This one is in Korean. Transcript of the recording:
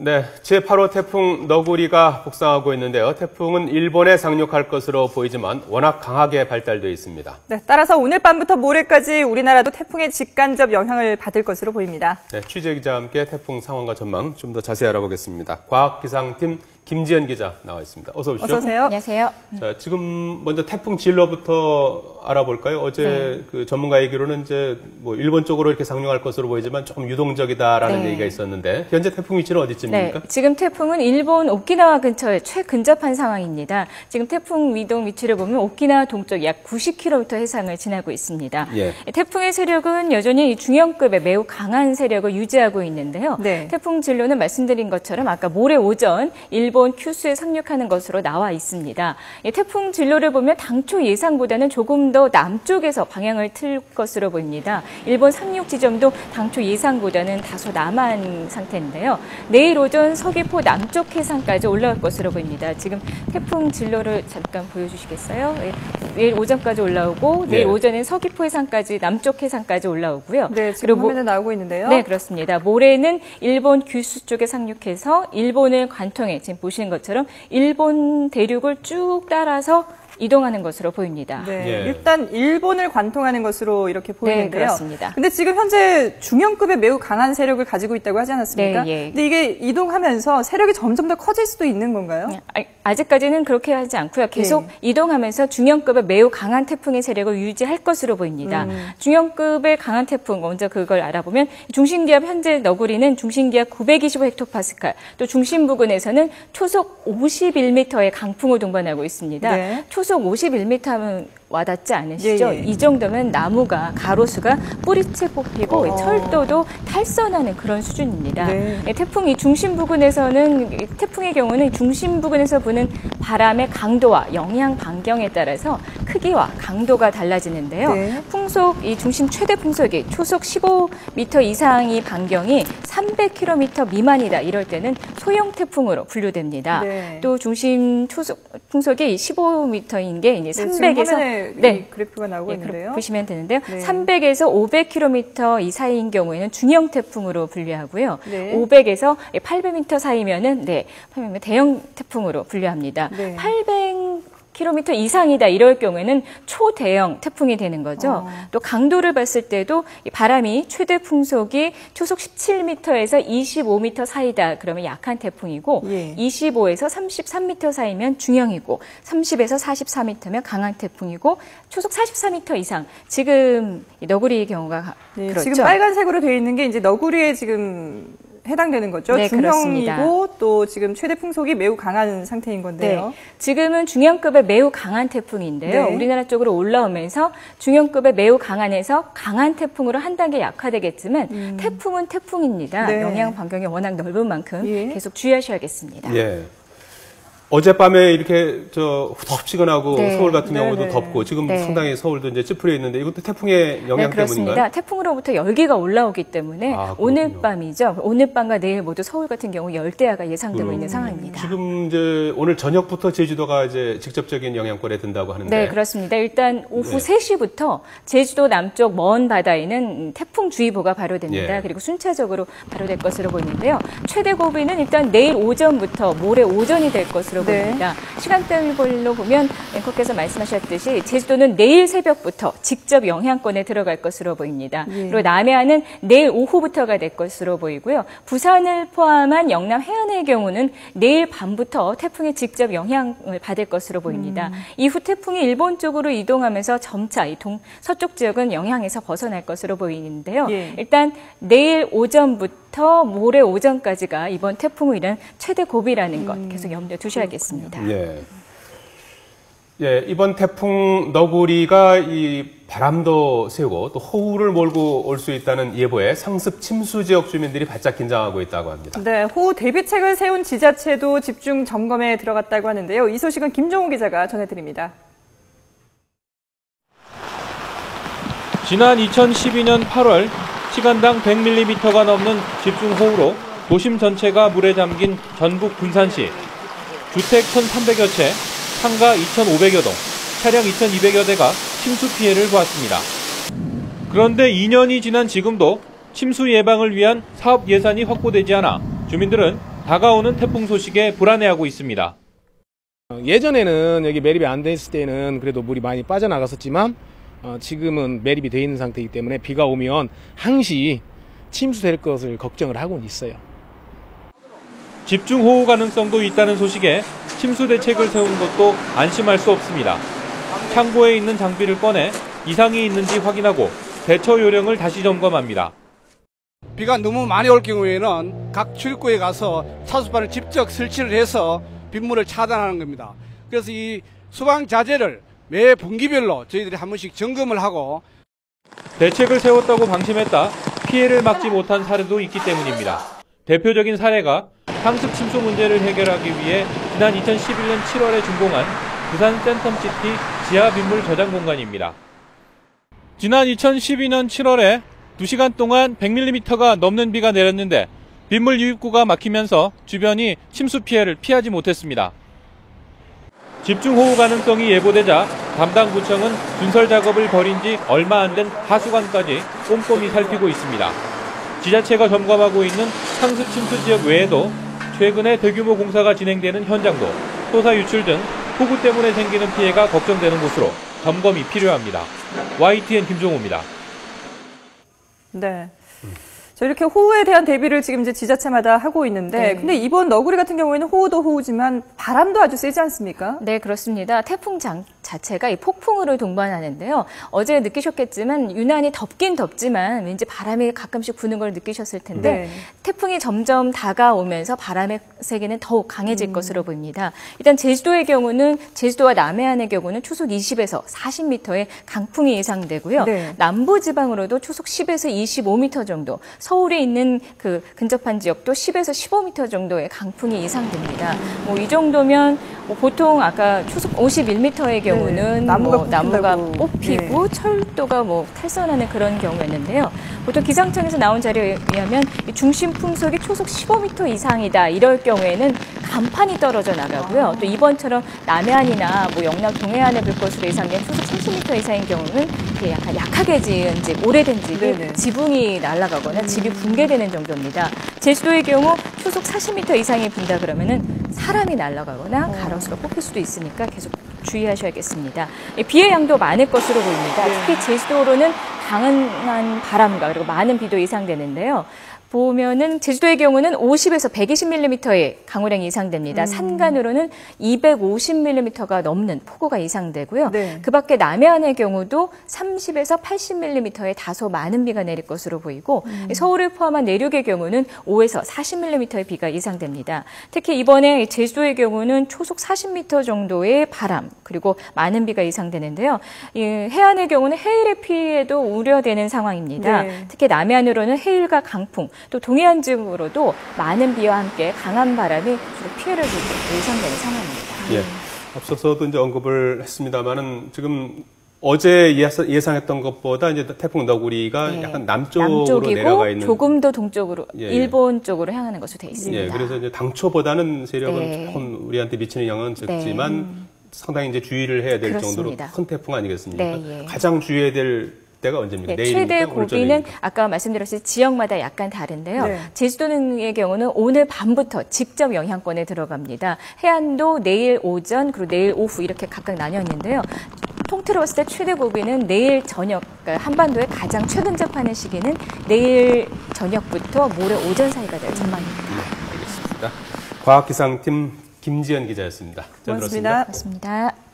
네, 제8호 태풍 너구리가 북상하고 있는데요. 태풍은 일본에 상륙할 것으로 보이지만 워낙 강하게 발달되어 있습니다. 네, 따라서 오늘 밤부터 모레까지 우리나라도 태풍의 직간접 영향을 받을 것으로 보입니다. 네, 취재기자와 함께 태풍 상황과 전망 좀 더 자세히 알아보겠습니다. 과학기상팀 김지연 기자 나와 있습니다. 어서 오십시오. 어서 오세요. 안녕하세요. 자, 지금 먼저 태풍 진로부터 알아볼까요? 어제 그 전문가 얘기로는 이제 뭐 일본 쪽으로 이렇게 상륙할 것으로 보이지만 조금 유동적이다라는 얘기가 있었는데 현재 태풍 위치는 어디쯤입니까? 네, 지금 태풍은 일본 오키나와 근처에 최근접한 상황입니다. 지금 태풍 이동 위치를 보면 오키나와 동쪽 약 90km 해상을 지나고 있습니다. 예. 태풍의 세력은 여전히 중형급의 매우 강한 세력을 유지하고 있는데요. 네. 태풍 진로는 말씀드린 것처럼 아까 모레 오전 일본 큐슈에 상륙하는 것으로 나와 있습니다. 태풍 진로를 보면 당초 예상보다는 조금 더 남쪽에서 방향을 틀 것으로 보입니다. 일본 상륙 지점도 당초 예상보다는 다소 남한 상태인데요. 내일 오전 서귀포 남쪽 해상까지 올라올 것으로 보입니다. 지금 태풍 진로를 잠깐 보여주시겠어요? 내일 오전까지 올라오고 내일 오전엔 서귀포 해상까지 남쪽 해상까지 올라오고요. 네, 지금 화면에 나오고 있는데요. 네, 그렇습니다. 모레는 일본 규슈 쪽에 상륙해서 일본을 관통해 지금 보시는 것처럼 일본 대륙을 쭉 따라서 이동하는 것으로 보입니다. 네, 예. 일단 일본을 관통하는 것으로 이렇게 보이는데요. 네, 그렇습니다. 근데 지금 현재 중형급의 매우 강한 세력을 가지고 있다고 하지 않았습니까? 네, 예. 근데 이게 이동하면서 세력이 점점 더 커질 수도 있는 건가요? 아직까지는 그렇게 하지 않고요. 계속 이동하면서 중형급의 매우 강한 태풍의 세력을 유지할 것으로 보입니다. 중형급의 강한 태풍, 먼저 그걸 알아보면 중심기압 현재 너구리는 중심기압 925헥토파스칼, 또 중심 부근에서는 초속 51m의 강풍을 동반하고 있습니다. 네. 초속 51m 하면 와닿지 않으시죠? 예, 예. 이 정도면 나무가 가로수가 뿌리채 뽑히고 철도도 탈선하는 그런 수준입니다. 네. 태풍 이 중심 부근에서는 태풍의 경우는 중심 부근에서 부는 바람의 강도와 영향 반경에 따라서 크기와 강도가 달라지는데요. 네. 풍속 이 중심 최대 풍속이 초속 15m 이상이 반경이 300km 미만이다. 이럴 때는 소형 태풍으로 분류됩니다. 네. 또 중심 초속 풍속이 15m인 게 이제 300에서 이 그래프가 나오고 있는데요. 보시면 되는데요. 네. 300에서 500km 이 사이인 경우에는 중형 태풍으로 분류하고요. 네. 500에서 800m 사이면은 대형 태풍으로 분류합니다. 네. 800km 이상이다 이럴 경우에는 초대형 태풍이 되는 거죠. 또 강도를 봤을 때도 이 바람이 최대 풍속이 초속 17m에서 25m 사이다 그러면 약한 태풍이고 25에서 33m 사이면 중형이고 30에서 44m면 강한 태풍이고 초속 44m 이상 지금 이 너구리의 경우가 그렇죠. 지금 빨간색으로 되어 있는 게 이제 너구리에 지금 해당되는 거죠. 네, 중형이고 그렇습니다. 또 지금 최대 풍속이 매우 강한 상태인 건데요. 네, 지금은 중형급의 매우 강한 태풍인데요. 네. 우리나라 쪽으로 올라오면서 중형급의 매우 강한에서 강한 태풍으로 한 단계 약화되겠지만 태풍은 태풍입니다. 네. 영향 반경이 워낙 넓은 만큼 예. 계속 주의하셔야겠습니다. 예. 어젯밤에 이렇게 후덥지근하고 서울 같은 경우도 덥고 지금 상당히 서울도 이제 찌푸려 있는데 이것도 태풍의 영향 그렇습니다. 때문인가요? 태풍으로부터 열기가 올라오기 때문에 오늘 그렇군요. 밤이죠. 오늘 밤과 내일 모두 서울 같은 경우 열대야가 예상되고 있는 상황입니다. 지금 이제 오늘 저녁부터 제주도가 이제 직접적인 영향권에 든다고 하는데. 네, 그렇습니다. 일단 오후 3시부터 제주도 남쪽 먼 바다에는 태풍주의보가 발효됩니다. 그리고 순차적으로 발효될 것으로 보이는데요. 최대 고비는 일단 내일 오전부터 모레 오전이 될 것으로 보입니다. 시간대별로 보면 앵커께서 말씀하셨듯이 제주도는 내일 새벽부터 직접 영향권에 들어갈 것으로 보입니다. 그리고 남해안은 내일 오후부터가 될 것으로 보이고요. 부산을 포함한 영남 해안의 경우는 내일 밤부터 태풍의 직접 영향을 받을 것으로 보입니다. 이후 태풍이 일본 쪽으로 이동하면서 점차 이 서쪽 지역은 영향에서 벗어날 것으로 보이는데요. 일단 내일 오전부터 모레 오전까지가 이번 태풍으로 인한 최대 고비라는 것 계속 염두에 두셔야겠습니다. 예, 이번 태풍 너구리가 이 바람도 세고 또 호우를 몰고 올 수 있다는 예보에 상습 침수 지역 주민들이 바짝 긴장하고 있다고 합니다. 네, 호우 대비책을 세운 지자체도 집중 점검에 들어갔다고 하는데요. 이 소식은 김종호 기자가 전해드립니다. 지난 2012년 8월 시간당 100mm가 넘는 집중호우로 도심 전체가 물에 잠긴 전북 군산시. 주택 1,300여 채, 상가 2,500여 동, 차량 2,200여 대가 침수 피해를 보았습니다. 그런데 2년이 지난 지금도 침수 예방을 위한 사업 예산이 확보되지 않아 주민들은 다가오는 태풍 소식에 불안해하고 있습니다. 예전에는 여기 매립이 안 돼 있을 때는 그래도 물이 많이 빠져나갔었지만 지금은 매립이 돼 있는 상태이기 때문에 비가 오면 항시 침수될 것을 걱정을 하고는 있어요. 집중호우 가능성도 있다는 소식에 침수 대책을 세운 것도 안심할 수 없습니다. 창고에 있는 장비를 꺼내 이상이 있는지 확인하고 대처 요령을 다시 점검합니다. 비가 너무 많이 올 경우에는 각 출입구에 가서 차수판을 직접 설치를 해서 빗물을 차단하는 겁니다. 그래서 이 수방 자재를 매 분기별로 저희들이 한 번씩 점검을 하고 대책을 세웠다고 방심했다 피해를 막지 못한 사례도 있기 때문입니다. 대표적인 사례가 상습 침수 문제를 해결하기 위해 지난 2011년 7월에 준공한 부산 센텀시티 지하 빗물 저장 공간입니다. 지난 2012년 7월에 2시간 동안 100mm가 넘는 비가 내렸는데 빗물 유입구가 막히면서 주변이 침수 피해를 피하지 못했습니다. 집중호우 가능성이 예보되자 담당 구청은 준설 작업을 벌인 지 얼마 안 된 하수관까지 꼼꼼히 살피고 있습니다. 지자체가 점검하고 있는 상습 침수 지역 외에도 최근에 대규모 공사가 진행되는 현장도 토사 유출 등 폭우 때문에 생기는 피해가 걱정되는 곳으로 점검이 필요합니다. YTN 김종호입니다. 네. 자, 이렇게 호우에 대한 대비를 지금 이제 지자체마다 하고 있는데, 근데 이번 너구리 같은 경우에는 호우도 호우지만 바람도 아주 세지 않습니까? 네, 그렇습니다. 태풍 자체가 이 폭풍우를 동반하는데요. 어제 느끼셨겠지만 유난히 덥긴 덥지만 왠지 바람이 가끔씩 부는 걸 느끼셨을 텐데 네. 태풍이 점점 다가오면서 바람의 세기는 더욱 강해질 것으로 보입니다. 일단 제주도의 경우는 제주도와 남해안의 경우는 초속 20에서 40m의 강풍이 예상되고요. 네. 남부지방으로도 초속 10에서 25m 정도, 서울에 있는 그 근접한 지역도 10에서 15m 정도의 강풍이 예상됩니다. 뭐 이 정도면 뭐 보통 아까 초속 51m의 경우는 나무가 뽑히고 철도가 뭐 탈선하는 그런 경우였는데요. 보통 기상청에서 나온 자료에 의하면 이 중심 풍속이 초속 15m 이상이다. 이럴 경우에는 간판이 떨어져 나가고요. 또 이번처럼 남해안이나 뭐 영남 동해안에 불 것으로 예상된 초속 30m 이상인 경우는 약간 약하게 지은 집, 오래된 집이 지붕이 날아가거나 집이 붕괴되는 정도입니다. 제주도의 경우 초속 40m 이상이 분다 그러면은 사람이 날아가거나 가로수가 뽑힐 수도 있으니까 계속 주의하셔야겠습니다. 비의 양도 많을 것으로 보입니다. 특히 제주도로는 강한 바람과 그리고 많은 비도 예상되는데요. 보면은 제주도의 경우는 50에서 120mm의 강우량이 예상됩니다. 산간으로는 250mm가 넘는 폭우가 예상되고요. 그 밖에 남해안의 경우도 30에서 80mm의 다소 많은 비가 내릴 것으로 보이고 서울을 포함한 내륙의 경우는 5에서 40mm의 비가 예상됩니다. 특히 이번에 제주도의 경우는 초속 40m 정도의 바람 그리고 많은 비가 예상되는데요. 해안의 경우는 해일의 피해도 우려되는 상황입니다. 특히 남해안으로는 해일과 강풍 또 동해안 지역으로도 많은 비와 함께 강한 바람이 주로 피해를 줄 것으로 예상되는 상황입니다. 예. 앞서서도 이제 언급을 했습니다만은 지금 어제 예상했던 것보다 이제 태풍 너구리가 약간 남쪽으로 내려가 있는 조금 더 동쪽으로 일본 쪽으로 향하는 것으로 되어 있습니다. 예. 그래서 이제 당초보다는 세력은 조금 우리한테 미치는 영향은 적지만 상당히 이제 주의를 해야 될 정도로 큰 태풍 아니겠습니까? 가장 주의해야 될 때가 언제입니까? 최대 고비는 아까 말씀드렸듯이 지역마다 약간 다른데요. 제주도의 경우는 오늘 밤부터 직접 영향권에 들어갑니다. 해안도 내일 오전 그리고 내일 오후 이렇게 각각 나뉘어 있는데요. 통틀어 봤을 때 최대 고비는 내일 저녁, 그러니까 한반도에 가장 최근 접하는 시기는 내일 저녁부터 모레 오전 사이가 될 전망입니다. 알겠습니다. 과학기상팀 김지연 기자였습니다. 고맙습니다. 고맙습니다.